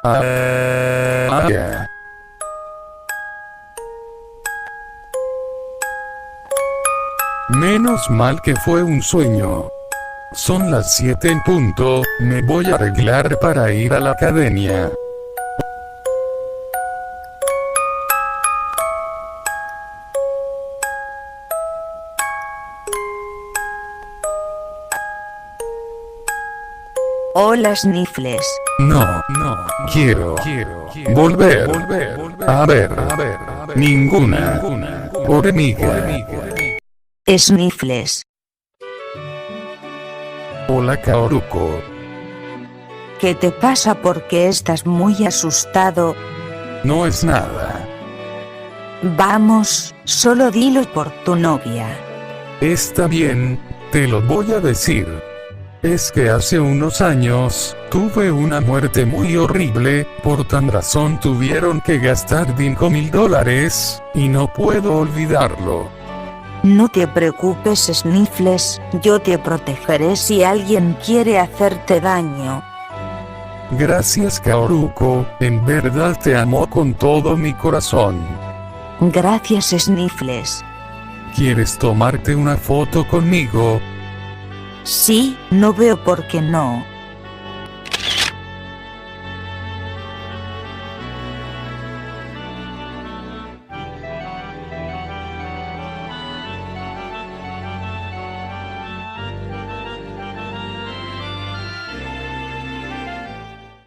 Ya. Menos mal que fue un sueño. Son las 7 en punto, me voy a arreglar para ir a la academia. Hola Sniffles. No, quiero volver a ver ninguna hormiga. Sniffles. Hola Kaoruko. ¿Qué te pasa? Porque estás muy asustado. No es nada. Vamos, solo dilo por tu novia. Está bien, te lo voy a decir. Es que hace unos años, tuve una muerte muy horrible, por tan razón tuvieron que gastar $5,000, y no puedo olvidarlo. No te preocupes Sniffles, yo te protegeré si alguien quiere hacerte daño. Gracias Kaoruko, en verdad te amo con todo mi corazón. Gracias Sniffles. ¿Quieres tomarte una foto conmigo? Sí, no veo por qué no.